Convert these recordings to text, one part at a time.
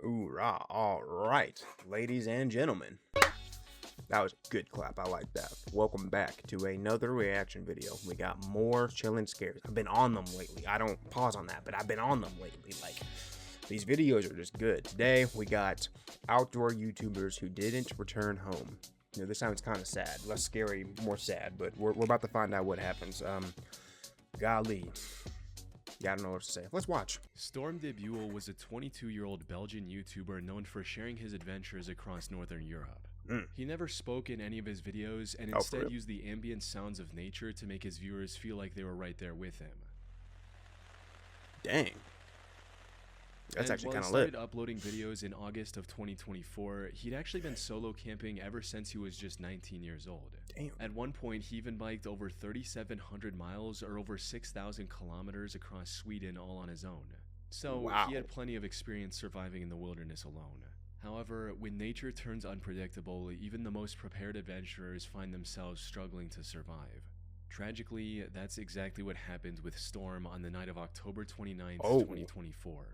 Hoorah. All right, ladies and gentlemen. That was a good clap. I like that. Welcome back to another reaction video. We got more chilling scares. I've been on them lately. I don't pause on that, but I've been on them lately. Like, these videos are just good. Today, we got outdoor YouTubers who didn't return home. You know, this sounds kind of sad. Less scary, more sad, but we're about to find out what happens. Golly. Yeah, I don't know what to say. Let's watch. Storm Debuel was a 22-year-old Belgian YouTuber known for sharing his adventures across Northern Europe. He never spoke in any of his videos and instead used the ambient sounds of nature to make his viewers feel like they were right there with him. Dang. That's actually kind of lit. While he started uploading videos in August of 2024, he'd actually been solo camping ever since he was just 19 years old. Damn. At one point, he even biked over 3,700 miles or over 6,000 kilometers across Sweden all on his own. So he had plenty of experience surviving in the wilderness alone. However, when nature turns unpredictable, even the most prepared adventurers find themselves struggling to survive. Tragically, that's exactly what happened with Storm on the night of October 29th, 2024.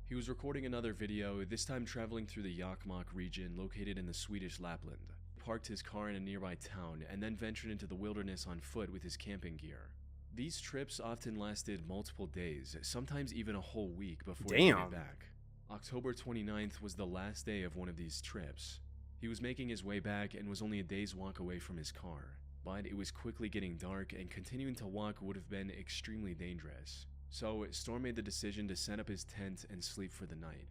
He was recording another video, this time traveling through the Jokkmokk region located in the Swedish Lapland. He parked his car in a nearby town and then ventured into the wilderness on foot with his camping gear. These trips often lasted multiple days, sometimes even a whole week before he made it back. October 29th was the last day of one of these trips. He was making his way back and was only a day's walk away from his car, but it was quickly getting dark and continuing to walk would have been extremely dangerous. So Storm made the decision to set up his tent and sleep for the night.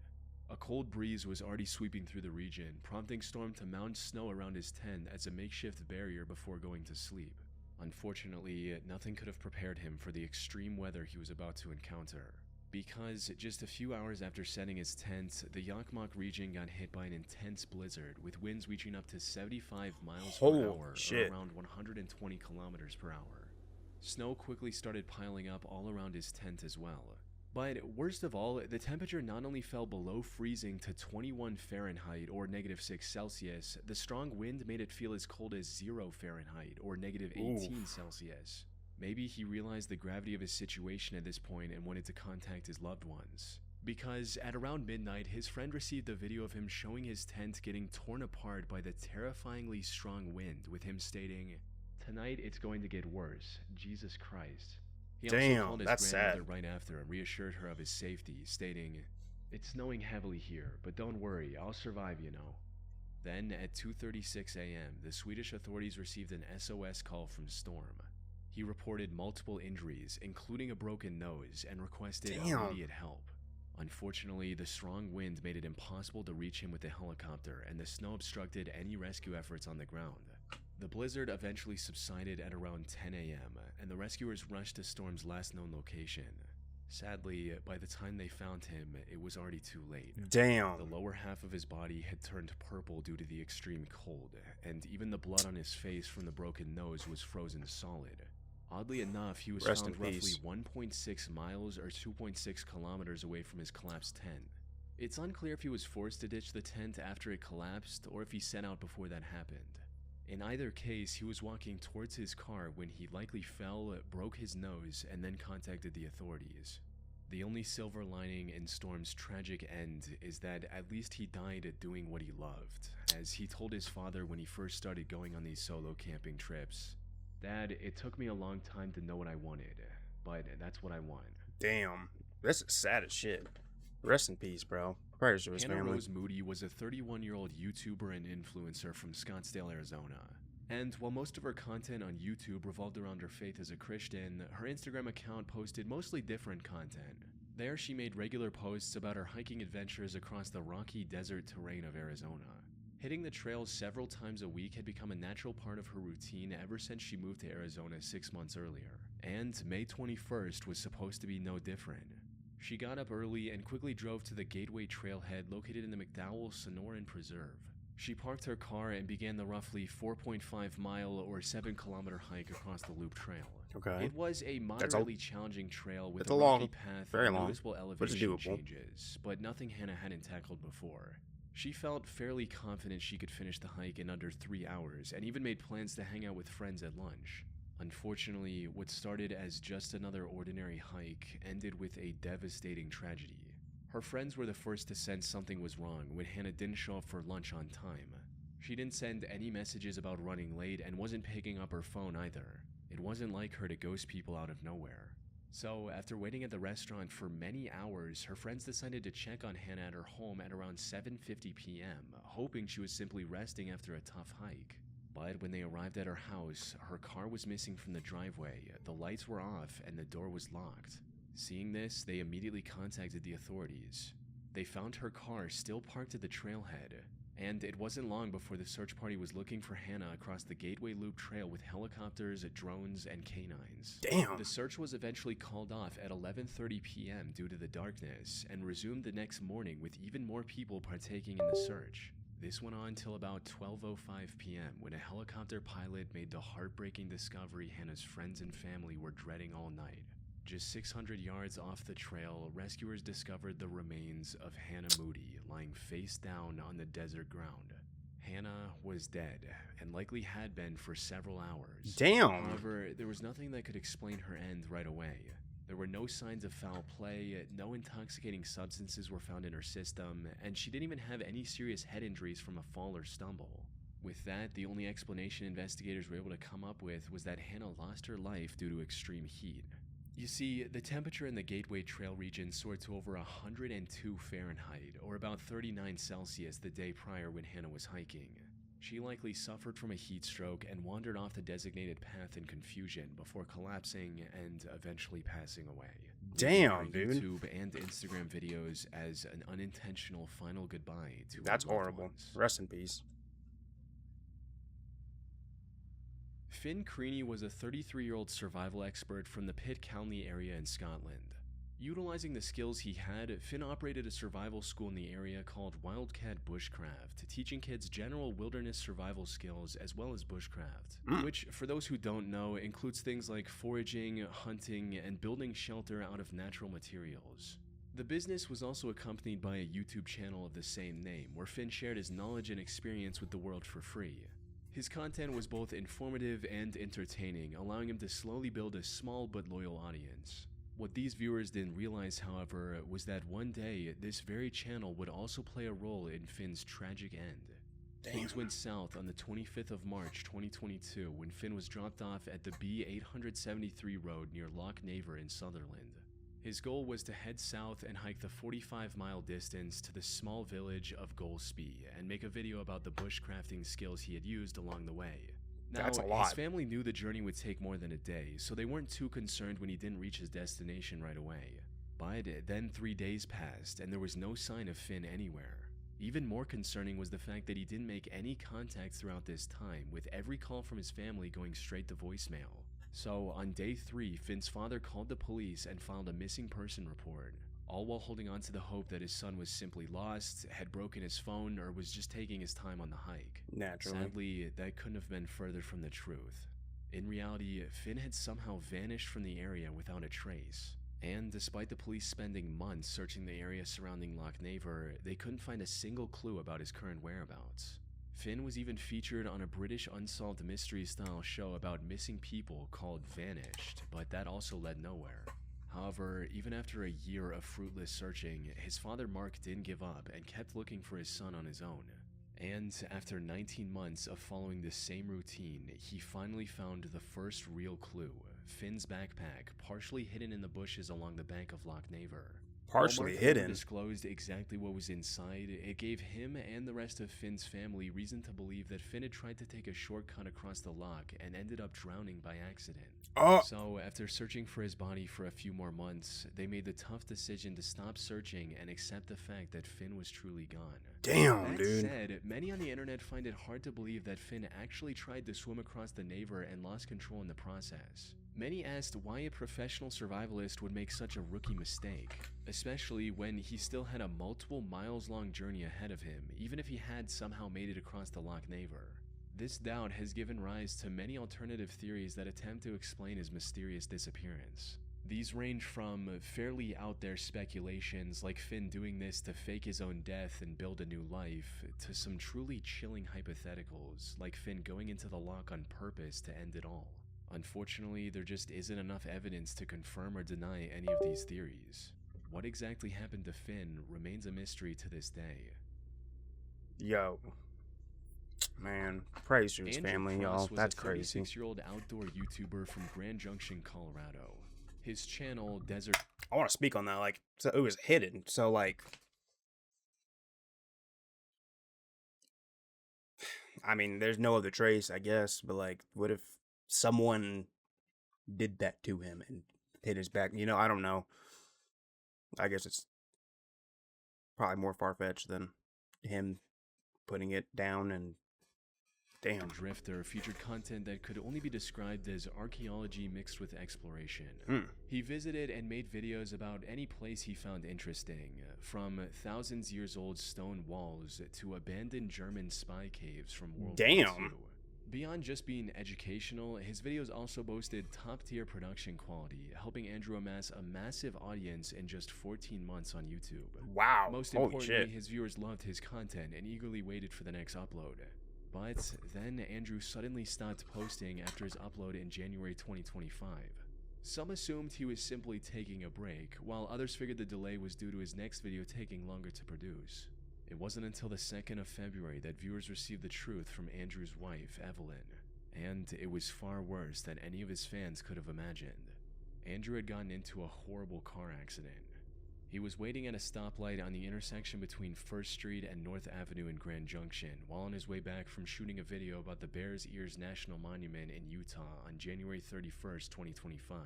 A cold breeze was already sweeping through the region, prompting Storm to mound snow around his tent as a makeshift barrier before going to sleep. Unfortunately, nothing could have prepared him for the extreme weather he was about to encounter. Because just a few hours after setting his tent, the Jokkmokk region got hit by an intense blizzard with winds reaching up to 75 miles per hour or around 120 kilometers per hour. Snow quickly started piling up all around his tent as well. But worst of all, the temperature not only fell below freezing to 21 Fahrenheit or -6 Celsius, the strong wind made it feel as cold as 0 Fahrenheit or -18 Celsius. Maybe he realized the gravity of his situation at this point and wanted to contact his loved ones. Because at around midnight, his friend received a video of him showing his tent getting torn apart by the terrifyingly strong wind, with him stating, "Tonight it's going to get worse, Jesus Christ." He also called his grandmother right after and reassured her of his safety, stating, "It's snowing heavily here, but don't worry, I'll survive, you know." Then at 2:36 a.m., the Swedish authorities received an SOS call from Storm. He reported multiple injuries, including a broken nose, and requested immediate help. Unfortunately, the strong wind made it impossible to reach him with a helicopter, and the snow obstructed any rescue efforts on the ground. The blizzard eventually subsided at around 10 a.m., and the rescuers rushed to Storm's last known location. Sadly, by the time they found him, it was already too late. The lower half of his body had turned purple due to the extreme cold, and even the blood on his face from the broken nose was frozen solid. Oddly enough, he was found roughly 1.6 miles or 2.6 kilometers away from his collapsed tent. It's unclear if he was forced to ditch the tent after it collapsed or if he set out before that happened. In either case, he was walking towards his car when he likely fell, broke his nose, and then contacted the authorities. The only silver lining in Storm's tragic end is that at least he died doing what he loved, as he told his father when he first started going on these solo camping trips, "Dad, it took me a long time to know what I wanted, but that's what I want." Damn, this is sad as shit. Rest in peace, bro. Prayers to his family. Rose Moody was a 31-year-old YouTuber and influencer from Scottsdale, Arizona. And while most of her content on YouTube revolved around her faith as a Christian, her Instagram account posted mostly different content. There, she made regular posts about her hiking adventures across the rocky desert terrain of Arizona. Hitting the trails several times a week had become a natural part of her routine ever since she moved to Arizona 6 months earlier, and May 21st was supposed to be no different. She got up early and quickly drove to the Gateway Trailhead located in the McDowell Sonoran Preserve. She parked her car and began the roughly 4.5 mile or 7 kilometer hike across the loop trail. It was a moderately challenging trail with a rocky path and noticeable elevation changes, but nothing Hannah hadn't tackled before. She felt fairly confident she could finish the hike in under 3 hours and even made plans to hang out with friends at lunch. Unfortunately, what started as just another ordinary hike ended with a devastating tragedy. Her friends were the first to sense something was wrong when Hannah didn't show up for lunch on time. She didn't send any messages about running late and wasn't picking up her phone either. It wasn't like her to ghost people out of nowhere. So, after waiting at the restaurant for many hours, her friends decided to check on Hannah at her home at around 7:50 p.m., hoping she was simply resting after a tough hike. But when they arrived at her house, her car was missing from the driveway, the lights were off, and the door was locked. Seeing this, they immediately contacted the authorities. They found her car still parked at the trailhead, and it wasn't long before the search party was looking for Hannah across the Gateway Loop Trail with helicopters, drones, and canines. Damn! The search was eventually called off at 11:30 p.m. due to the darkness, and resumed the next morning with even more people partaking in the search. This went on till about 12:05 p.m. when a helicopter pilot made the heartbreaking discovery Hannah's friends and family were dreading all night. Just 600 yards off the trail, rescuers discovered the remains of Hannah Moody lying face down on the desert ground. Hannah was dead, and likely had been for several hours. Damn! However, there was nothing that could explain her end right away. There were no signs of foul play, no intoxicating substances were found in her system, and she didn't even have any serious head injuries from a fall or stumble. With that, the only explanation investigators were able to come up with was that Hannah lost her life due to extreme heat. You see, the temperature in the Gateway Trail region soared to over 102 Fahrenheit, or about 39 Celsius the day prior when Hannah was hiking. She likely suffered from a heat stroke and wandered off the designated path in confusion before collapsing and eventually passing away. Damn, dude. YouTube and Instagram videos as an unintentional final goodbye to That's her loved horrible. ones. Rest in peace. Finn Creaney was a 33-year-old survival expert from the Pitt County area in Scotland. Utilizing the skills he had, Finn operated a survival school in the area called Wildcat Bushcraft, teaching kids general wilderness survival skills as well as bushcraft, which, for those who don't know, includes things like foraging, hunting, and building shelter out of natural materials. The business was also accompanied by a YouTube channel of the same name, where Finn shared his knowledge and experience with the world for free. His content was both informative and entertaining, allowing him to slowly build a small but loyal audience. What these viewers didn't realize, however, was that one day, this very channel would also play a role in Finn's tragic end. Damn. Things went south on the 25th of March 2022 when Finn was dropped off at the B873 road near Loch Naver in Sutherland. His goal was to head south and hike the 45-mile distance to the small village of Golspie and make a video about the bushcrafting skills he had used along the way. Now, That's a lot. his family knew the journey would take more than a day, so they weren't too concerned when he didn't reach his destination right away. But then 3 days passed, and there was no sign of Finn anywhere. Even more concerning was the fact that he didn't make any contact throughout this time, with every call from his family going straight to voicemail. So, on day 3, Finn's father called the police and filed a missing person report, all while holding on to the hope that his son was simply lost, had broken his phone, or was just taking his time on the hike. Naturally. Sadly, that couldn't have been further from the truth. In reality, Finn had somehow vanished from the area without a trace. And despite the police spending months searching the area surrounding Loch Naver, they couldn't find a single clue about his current whereabouts. Finn was even featured on a British unsolved mystery-style show about missing people called Vanished, but that also led nowhere. However, even after a year of fruitless searching, his father Mark didn't give up and kept looking for his son on his own. And after 19 months of following this same routine, he finally found the first real clue: Finn's backpack, partially hidden in the bushes along the bank of Loch Naver. Partially While Mark hidden. disclosed exactly what was inside, it gave him and the rest of Finn's family reason to believe that Finn had tried to take a shortcut across the loch and ended up drowning by accident. So, after searching for his body for a few more months, they made the tough decision to stop searching and accept the fact that Finn was truly gone. Damn, That dude. said, many on the internet find it hard to believe that Finn actually tried to swim across the Naver and lost control in the process. Many asked why a professional survivalist would make such a rookie mistake, especially when he still had a multiple miles-long journey ahead of him, even if he had somehow made it across the Loch Naver. This doubt has given rise to many alternative theories that attempt to explain his mysterious disappearance. These range from fairly out there speculations like Finn doing this to fake his own death and build a new life, to some truly chilling hypotheticals like Finn going into the loch on purpose to end it all. Unfortunately, there just isn't enough evidence to confirm or deny any of these theories. What exactly happened to Finn remains a mystery to this day. Yo. Man, praise to his family, y'all. That's crazy. Was a 36-year-old outdoor YouTuber from Grand Junction, Colorado. His channel, Desert... I want to speak on that. Like, so it was hidden. So, like... I mean, there's no other trace, I guess. But, like, what if someone did that to him and hit his back? You know, I don't know. I guess it's probably more far-fetched than him putting it down and... Damn. Drifter featured content that could only be described as archaeology mixed with exploration. He visited and made videos about any place he found interesting, from thousands years old stone walls to abandoned German spy caves from World War II. Beyond just being educational, his videos also boasted top-tier production quality, helping Andrew amass a massive audience in just 14 months on YouTube. Wow. Most importantly, his viewers loved his content and eagerly waited for the next upload. But then Andrew suddenly stopped posting after his upload in January 2025. Some assumed he was simply taking a break, while others figured the delay was due to his next video taking longer to produce. It wasn't until the 2nd of February that viewers received the truth from Andrew's wife, Evelyn, and it was far worse than any of his fans could have imagined. Andrew had gotten into a horrible car accident. He was waiting at a stoplight on the intersection between 1st Street and North Avenue in Grand Junction while on his way back from shooting a video about the Bears Ears National Monument in Utah on January 31st, 2025.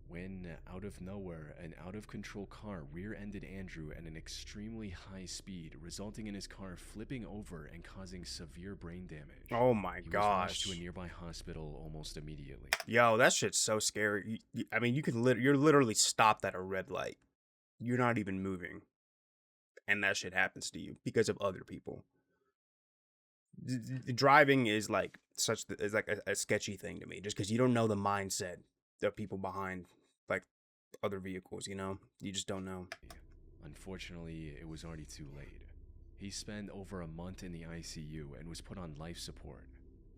When, out of nowhere, an out-of-control car rear-ended Andrew at an extremely high speed, resulting in his car flipping over and causing severe brain damage. Oh my gosh. He was rushed to a nearby hospital almost immediately. Yo, that shit's so scary. I mean, you're literally stopped at a red light. You're not even moving. And that shit happens to you because of other people. Driving is like a sketchy thing to me, just because you don't know the mindset of people behind like other vehicles, you know? You just don't know. Unfortunately, it was already too late. He spent over a month in the ICU and was put on life support.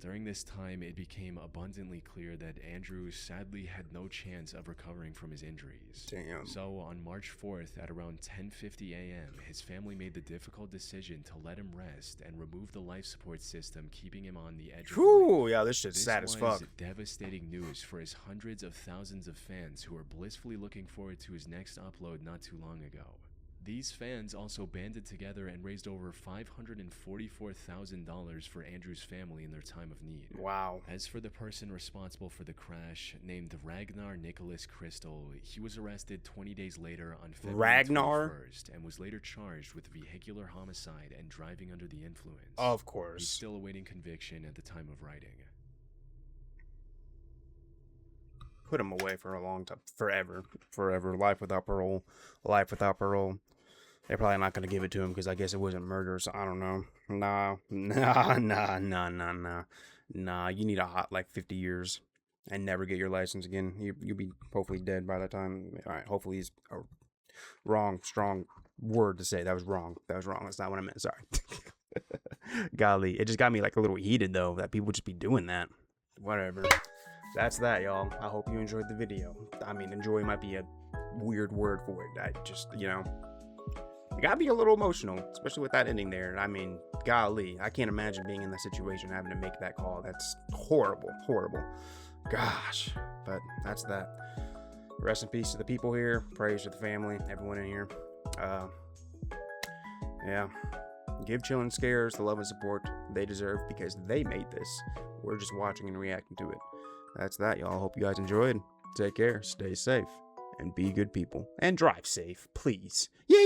During this time, it became abundantly clear that Andrew sadly had no chance of recovering from his injuries. Damn. So on March 4th at around 10:50 a.m., his family made the difficult decision to let him rest and remove the life support system, keeping him on the edge of life. Yeah, this shit's sad as fuck. This was devastating news for his hundreds of thousands of fans who were blissfully looking forward to his next upload not too long ago. These fans also banded together and raised over $544,000 for Andrew's family in their time of need. Wow. As for the person responsible for the crash, named Ragnar Nicholas Crystal, he was arrested 20 days later on February 21st and was later charged with vehicular homicide and driving under the influence. Of course. He's still awaiting conviction at the time of writing. Put him away for a long time. Forever. Life without parole. They're probably not going to give it to him because I guess it wasn't murder, so I don't know. Nah. You need a hot, 50 years and never get your license again. You'll be hopefully dead by that time. All right, hopefully is a strong word to say. That was wrong. That's not what I meant. Sorry. Golly, it just got me a little heated, though, that people just be doing that. Whatever. That's that, y'all. I hope you enjoyed the video. I mean, enjoy might be a weird word for it. I just, it got me a little emotional, especially with that ending there. I mean, golly, I can't imagine being in that situation, having to make that call. That's horrible. Gosh, but that's that. Rest in peace to the people here. Praise to the family, everyone in here. Yeah. Give Chillin' Scares the love and support they deserve because they made this. We're just watching and reacting to it. That's that, y'all. Hope you guys enjoyed. Take care, stay safe, and be good people. And drive safe, please. Yay!